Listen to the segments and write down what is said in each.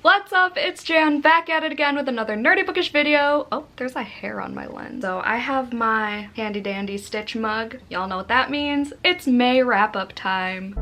What's up? It's Jan back at it again with another nerdy bookish video. Oh, there's a hair on my lens. So I have my handy dandy Stitch mug. Y'all know what that means. It's May wrap up time.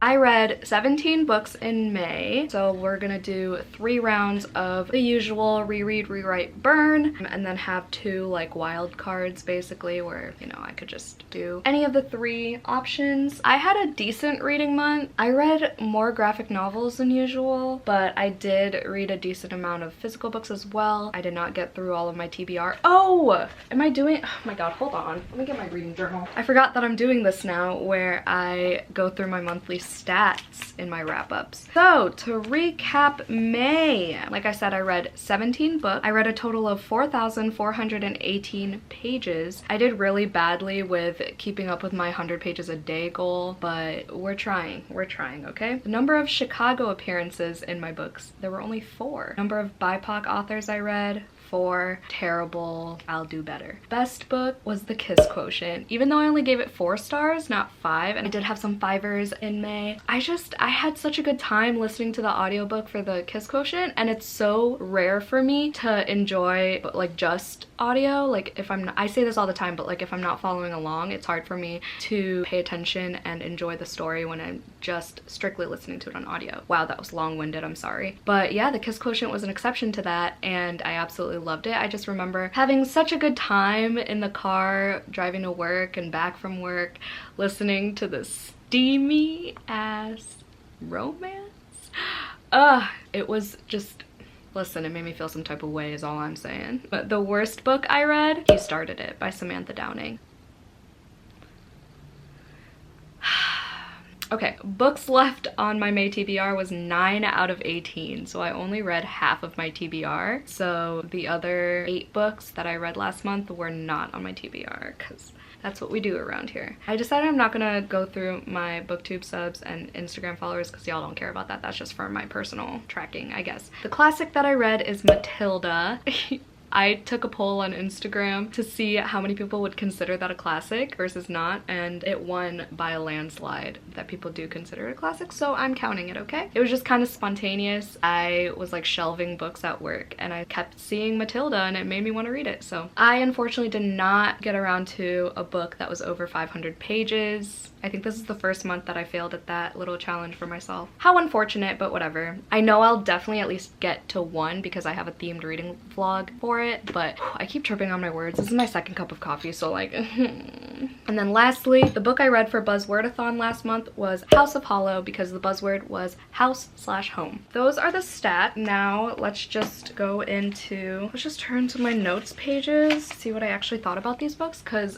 I read 17 books in May, so we're gonna do 3 rounds of the usual reread, rewrite, burn, and then have 2 like wild cards basically where, you know, I could just do any of the 3 options. I had a decent reading month. I read more graphic novels than usual, but I did read a decent amount of physical books as well. I did not get through all of my TBR. Oh! Am I doing— oh my god, hold on. Let me get my reading journal. I forgot that I'm doing this now where I go through my monthly stats in my wrap-ups. So to recap May, like I said, I read 17 books. I read a total of 4,418 pages. I did really badly with keeping up with my 100 pages a day goal, but we're trying, okay? The number of Chicago appearances in my books, there were only 4. Number of BIPOC authors I read, 4. Terrible. I'll do better. Best book was The Kiss Quotient. Even though I only gave it 4 stars, not 5, and I did have some 5ers in May, I had such a good time listening to the audiobook for The Kiss Quotient, and it's so rare for me to enjoy like just audio. Like if I say this all the time, but like if I'm not following along, it's hard for me to pay attention and enjoy the story when I'm just strictly listening to it on audio. Wow, that was long-winded, I'm sorry. But yeah, The Kiss Quotient was an exception to that, and I absolutely loved it. I just remember having such a good time in the car driving to work and back from work listening to this steamy ass romance. It was just— listen, it made me feel some type of way is all I'm saying. But the worst book I read, He Started It by Samantha Downing. Okay, books left on my May TBR was 9 out of 18, so I only read half of my TBR. So the other 8 books that I read last month were not on my TBR, because that's what we do around here. I decided I'm not gonna go through my booktube subs and Instagram followers because y'all don't care about that. That's just for my personal tracking, I guess. The classic that I read is Matilda. I took a poll on Instagram to see how many people would consider that a classic versus not, and it won by a landslide that people do consider it a classic, so I'm counting it, okay? It was just kind of spontaneous. I was like shelving books at work and I kept seeing Matilda and it made me want to read it. So I unfortunately did not get around to a book that was over 500 pages. I think this is the first month that I failed at that little challenge for myself. How unfortunate, but whatever. I know I'll definitely at least get to 1 because I have a themed reading vlog for it, but I keep tripping on my words. This is my 2nd cup of coffee, so like And then lastly, the book I read for Buzzwordathon last month was House of Hollow because the buzzword was house/home. Those are the stats. Now let's just turn to my notes pages, see what I actually thought about these books, because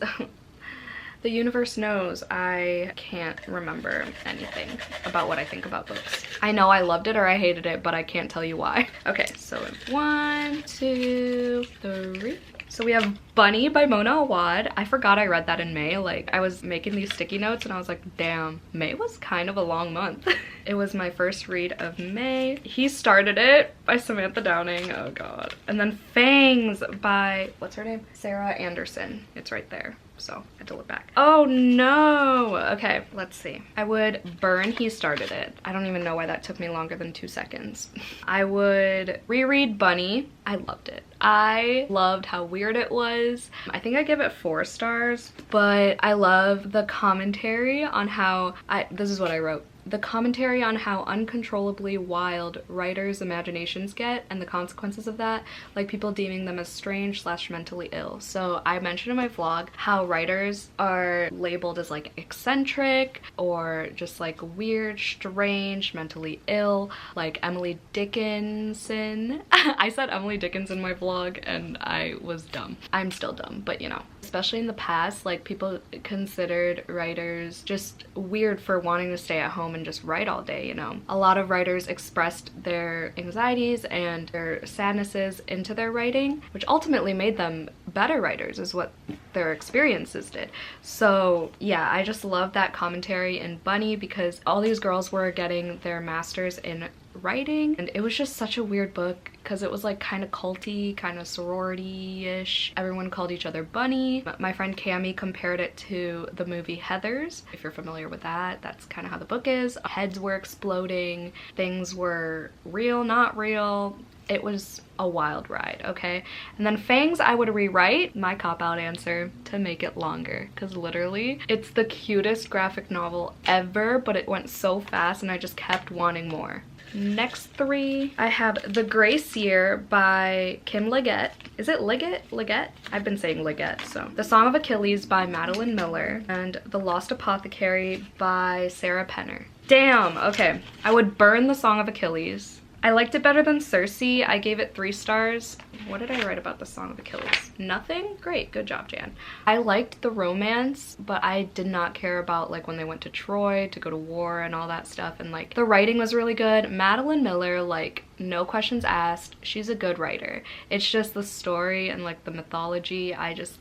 the universe knows I can't remember anything about what I think about books. I know I loved it or I hated it, but I can't tell you why. Okay, so 1, 2, 3. So we have Bunny by Mona Awad. I forgot I read that in May. Like, I was making these sticky notes and I was like, damn, May was kind of a long month. It was my first read of May. He Started It by Samantha Downing. Oh god. And then Fangs by, what's her name? Sarah Anderson. It's right there. So I had to look back. Oh no! Okay, let's see. I would burn He Started It. I don't even know why that took me longer than 2 seconds. I would reread Bunny. I loved it. I loved how weird it was. I think I give it 4 stars, but I love the commentary on how this is what I wrote. The commentary on how uncontrollably wild writers' imaginations get and the consequences of that, like people deeming them as strange/mentally ill. So I mentioned in my vlog how writers are labeled as like eccentric or just like weird, strange, mentally ill, like Emily Dickinson. I said Emily Dickinson in my vlog and I was dumb. I'm still dumb, but you know. Especially in the past, like people considered writers just weird for wanting to stay at home and just write all day, you know. A lot of writers expressed their anxieties and their sadnesses into their writing, which ultimately made them better writers, is what their experiences did. So yeah, I just love that commentary in Bunny because all these girls were getting their masters in writing, and it was just such a weird book because it was like kind of culty, kind of sorority-ish. Everyone called each other Bunny. My friend Cami compared it to the movie Heathers. If you're familiar with that, that's kind of how the book is. Heads were exploding, things were real, not real. It was a wild ride, okay? And then Fangs I would rewrite, my cop-out answer, to make it longer, because literally it's the cutest graphic novel ever, but it went so fast and I just kept wanting more. Next three, I have The Grace Year by Kim Liggett. Is it Liggett? Liggett? I've been saying Liggett, so. The Song of Achilles by Madeline Miller, and The Lost Apothecary by Sarah Penner. Damn, okay. I would burn The Song of Achilles. I liked it better than Circe. I gave it 3 stars. What did I write about the Song of Achilles? Nothing? Great, good job, Jan. I liked the romance, but I did not care about like when they went to Troy to go to war and all that stuff, and like the writing was really good. Madeline Miller, like, no questions asked. She's a good writer. It's just the story and like the mythology, I just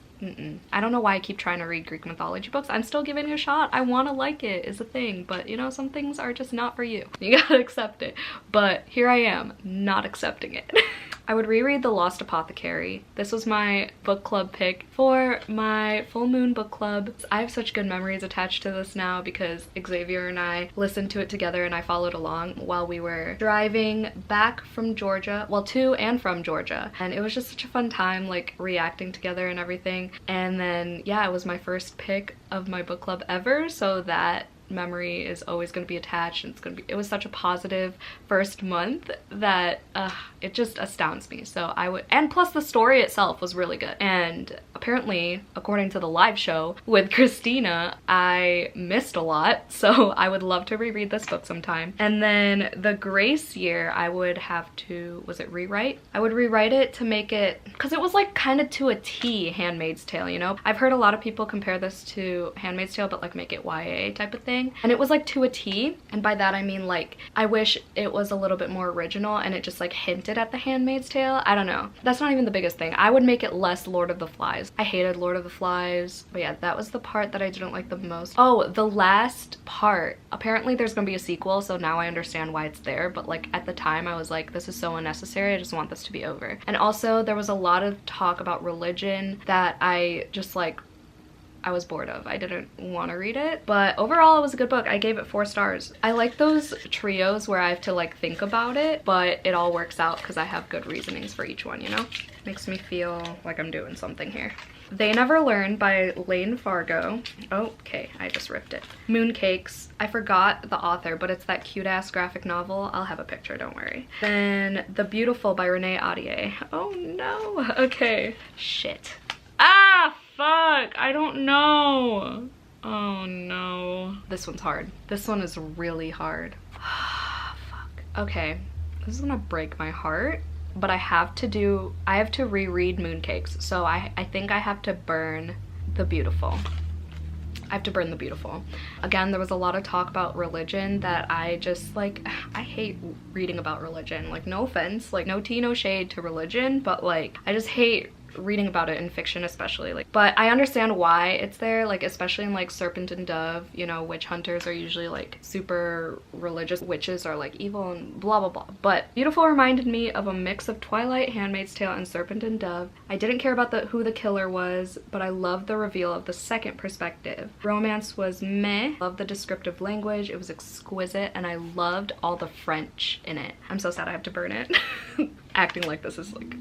I don't know why I keep trying to read Greek mythology books. I'm still giving it a shot. I want to like it is a thing, but you know, some things are just not for you. You gotta accept it. But here I am, not accepting it. I would reread The Lost Apothecary. This was my book club pick for my full moon book club. I have such good memories attached to this now because Xavier and I listened to it together and I followed along while we were driving back from Georgia, well, to and from Georgia. And it was just such a fun time, like reacting together and everything. And then, yeah, it was my first pick of my book club ever, so that memory is always going to be attached, and it was such a positive first month that it just astounds me. So I would, and plus the story itself was really good, and apparently according to the live show with Christina I missed a lot, so I would love to reread this book sometime. And then The Grace Year, I would have to, was it rewrite? I would rewrite it to make it, because it was like kind of to a T Handmaid's Tale, you know? I've heard a lot of people compare this to Handmaid's Tale but like make it YA type of thing. And it was like to a T, and by that I mean like I wish it was a little bit more original and it just like hinted at the Handmaid's Tale. I don't know. That's not even the biggest thing. I would make it less Lord of the Flies. I hated Lord of the Flies, but yeah, that was the part that I didn't like the most. Oh, the last part. Apparently there's gonna be a sequel, so now I understand why it's there, but like at the time I was like, this is so unnecessary, I just want this to be over. And also there was a lot of talk about religion that I just like, I was bored of. I didn't want to read it, but overall it was a good book. I gave it 4 stars. I like those trios where I have to like think about it, but it all works out because I have good reasonings for each one, you know? Makes me feel like I'm doing something here. They Never Learn by Lane Fargo. Oh, okay, I just ripped it. Mooncakes. I forgot the author, but it's that cute ass graphic novel. I'll have a picture, don't worry. Then The Beautiful by Renee Ahdieh. Oh no, okay. Shit. Ah, fuck, I don't know. Oh no. This one's hard. This one is really hard. Fuck. Okay, this is gonna break my heart, but I have to reread Mooncakes, so I think I have to burn The Beautiful. I have to burn The Beautiful. Again, there was a lot of talk about religion that I just like, I hate reading about religion. Like, no offense, like no tea, no shade to religion, but like, I just hate reading about it in fiction especially. Like, but I understand why it's there, like especially in like Serpent and Dove, you know, witch hunters are usually like super religious, witches are like evil and blah blah blah. But Beautiful reminded me of a mix of Twilight, Handmaid's Tale, and Serpent and Dove. I didn't care about who the killer was, but I loved the reveal of the second perspective. Romance was meh. Loved the descriptive language, it was exquisite, and I loved all the French in it. I'm so sad I have to burn it. Acting like this is like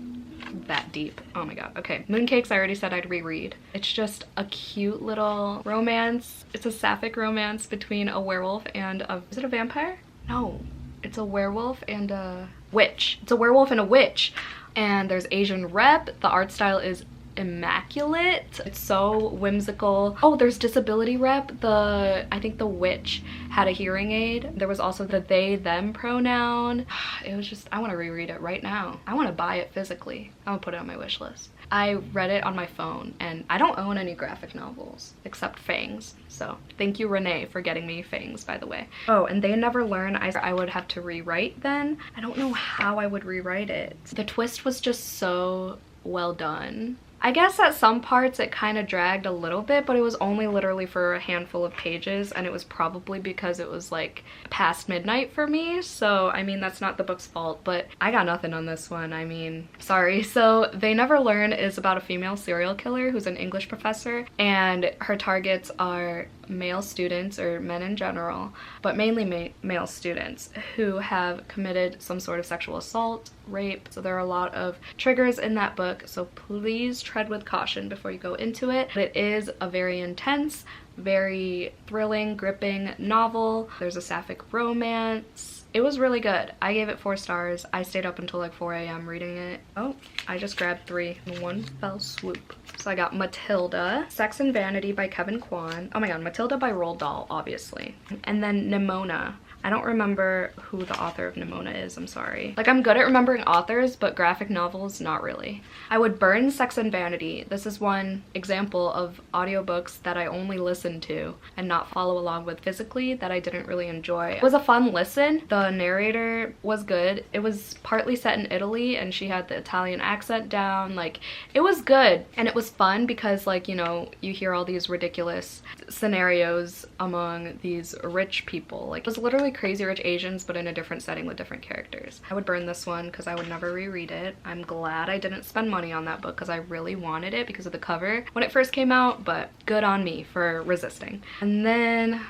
that deep. Oh my god. Okay, Mooncakes I already said I'd reread. It's just a cute little romance. It's a sapphic romance between a werewolf and a, is it a vampire? No, it's a werewolf and a witch. It's a werewolf and a witch, and there's Asian rep. The art style is immaculate. It's so whimsical. Oh, there's disability rep. I think the witch had a hearing aid. There was also the they them pronoun. It was just, I want to reread it right now. I want to buy it physically. I'm gonna put it on my wish list. I read it on my phone, and I don't own any graphic novels except Fangs. So thank you, Renee, for getting me Fangs, by the way. Oh, and They Never Learn, I would have to rewrite then. I don't know how I would rewrite it. The twist was just so well done. I guess at some parts it kind of dragged a little bit, but it was only literally for a handful of pages, and it was probably because it was like past midnight for me. So I mean, that's not the book's fault, but I got nothing on this one. I mean, sorry. So They Never Learn is about a female serial killer who's an English professor, and her targets are male students, or men in general, but mainly male students who have committed some sort of sexual assault, rape. So there are a lot of triggers in that book, so please tread with caution before you go into it. But it is a very intense, very thrilling, gripping novel. There's a sapphic romance. It was really good. I gave it 4 stars. I stayed up until like 4 a.m. reading it. Oh, I just grabbed 3 in one fell swoop. So I got Matilda, Sex and Vanity by Kevin Kwan. Oh my god, Matilda by Roald Dahl, obviously. And then Nimona. I don't remember who the author of Nimona is, I'm sorry. Like, I'm good at remembering authors, but graphic novels, not really. I would burn Sex and Vanity. This is one example of audiobooks that I only listen to and not follow along with physically that I didn't really enjoy. It was a fun listen. The narrator was good. It was partly set in Italy, and she had the Italian accent down. Like, it was good, and it was fun because, like, you know, you hear all these ridiculous scenarios among these rich people. Like, it was literally Crazy Rich Asians, but in a different setting with different characters. I would burn this one because I would never reread it. I'm glad I didn't spend money on that book because I really wanted it because of the cover when it first came out, but good on me for resisting. And then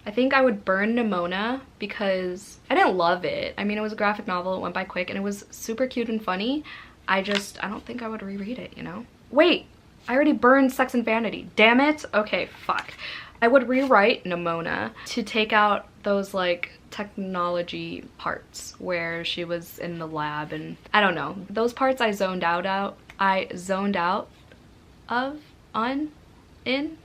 I think I would burn Nimona because I didn't love it. I mean, it was a graphic novel, it went by quick, and it was super cute and funny. I don't think I would reread it, you know? Wait, I already burned Sex and Vanity. Damn it. Okay, fuck. I would rewrite Nimona to take out those like technology parts where she was in the lab, and I don't know. Those parts I zoned out of, in.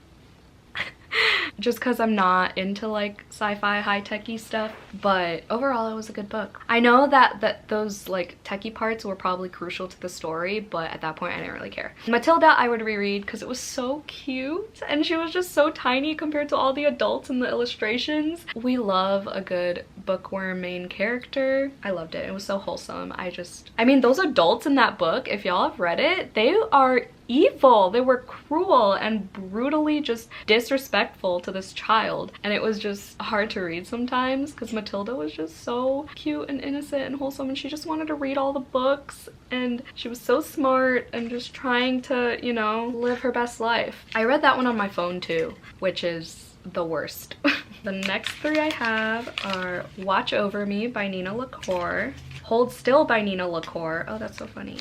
Just because I'm not into like sci-fi high-techy stuff, but overall it was a good book. I know that those like techie parts were probably crucial to the story, but at that point I didn't really care. Matilda I would reread because it was so cute, and she was just so tiny compared to all the adults in the illustrations. We love a good bookworm main character. I loved it. It was so wholesome. I mean, those adults in that book, if y'all have read it, they are evil. They were cruel and brutally just disrespectful to this child, and it was just hard to read sometimes because Matilda was just so cute and innocent and wholesome, and she just wanted to read all the books, and she was so smart and just trying to, you know, live her best life. I read that one on my phone too, which is the worst. The next 3 I have are Watch Over Me by Nina LaCour, Hold Still by Nina LaCour. Oh, that's so funny.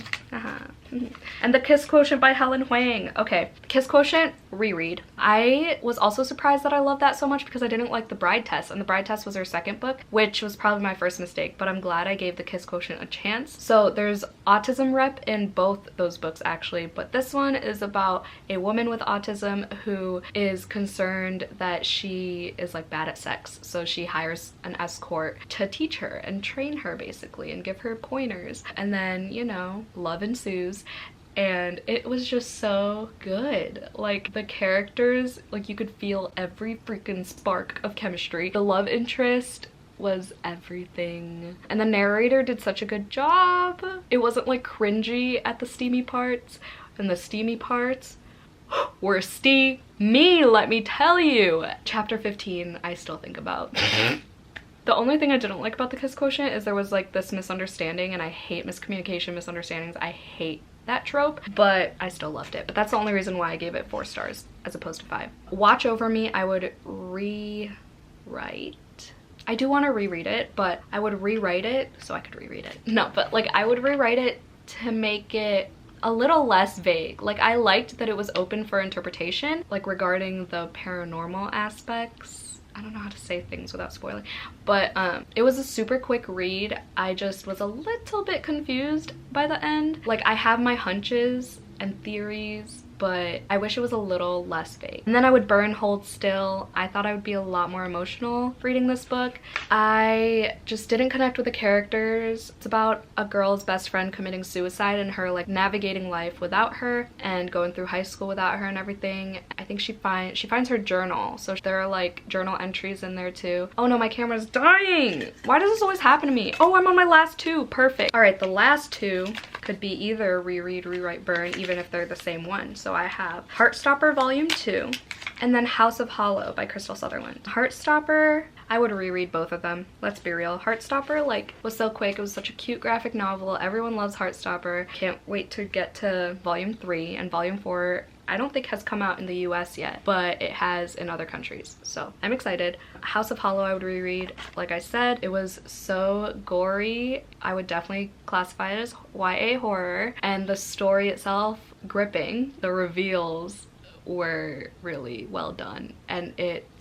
And The Kiss Quotient by Helen Huang. Okay, Kiss Quotient, reread. I was also surprised that I loved that so much because I didn't like The Bride Test, and The Bride Test was her second book, which was probably my first mistake, but I'm glad I gave The Kiss Quotient a chance. So there's autism rep in both those books actually, but this one is about a woman with autism who is concerned that she is like bad at sex, so she hires an escort to teach her and train her basically and give her pointers, and then, you know, love ensues. And it was just so good. Like, the characters, like, you could feel every freaking spark of chemistry. The love interest was everything, and the narrator did such a good job. It wasn't like cringy at the steamy parts, and the steamy parts were steamy, let me tell you. Chapter 15 I still think about. The only thing I didn't like about The Kiss Quotient is there was like this misunderstanding, and I hate miscommunication, misunderstandings. I hate that trope, but I still loved it. But that's the only reason why I gave it 4 stars as opposed to 5. Watch Over Me I would rewrite. I do want to reread it, but I would rewrite it so I could reread it. No, but like I would rewrite it to make it a little less vague. Like, I liked that it was open for interpretation, like regarding the paranormal aspects. I don't know how to say things without spoiling, but it was a super quick read. I just was a little bit confused by the end. Like, I have my hunches and theories, but I wish it was a little less vague. And then I would burn Hold Still. I thought I would be a lot more emotional reading this book. I just didn't connect with the characters. It's about a girl's best friend committing suicide and her like navigating life without her and going through high school without her and everything. I think she finds her journal, so there are like journal entries in there too. Oh no, my camera's dying! Why does this always happen to me? Oh, I'm on my last 2. Perfect. All right, the last 2 could be either reread, rewrite, burn, even if they're the same one. So I have Heartstopper Volume 2 and then House of Hollow by Crystal Sutherland. Heartstopper, I would reread both of them. Let's be real. Heartstopper like was so quick. It was such a cute graphic novel. Everyone loves Heartstopper. Can't wait to get to Volume 3, and Volume 4 I don't think has come out in the US yet, but it has in other countries. So I'm excited. House of Hollow I would reread. Like I said, it was so gory. I would definitely classify it as YA horror, and the story itself gripping. The reveals were really well done, and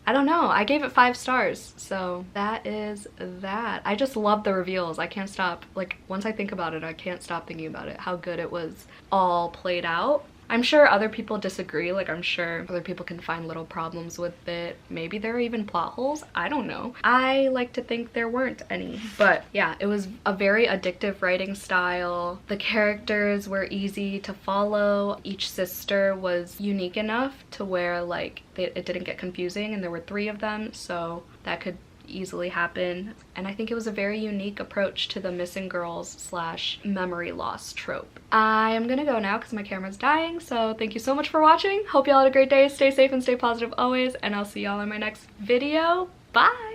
I don't know, I gave it 5 stars. So that is that. I just love the reveals. I can't stop. Like, once I think about it, I can't stop thinking about it, how good it was all played out. I'm sure other people disagree. Like, I'm sure other people can find little problems with it. Maybe there are even plot holes. I don't know. I like to think there weren't any. But yeah, it was a very addictive writing style. The characters were easy to follow. Each sister was unique enough to where like it didn't get confusing, and there were 3 of them, so that could easily happen. And I think it was a very unique approach to the missing girls / memory loss trope. I am gonna go now because my camera's dying, so thank you so much for watching. Hope y'all had a great day. Stay safe and stay positive always, and I'll see y'all in my next video. Bye!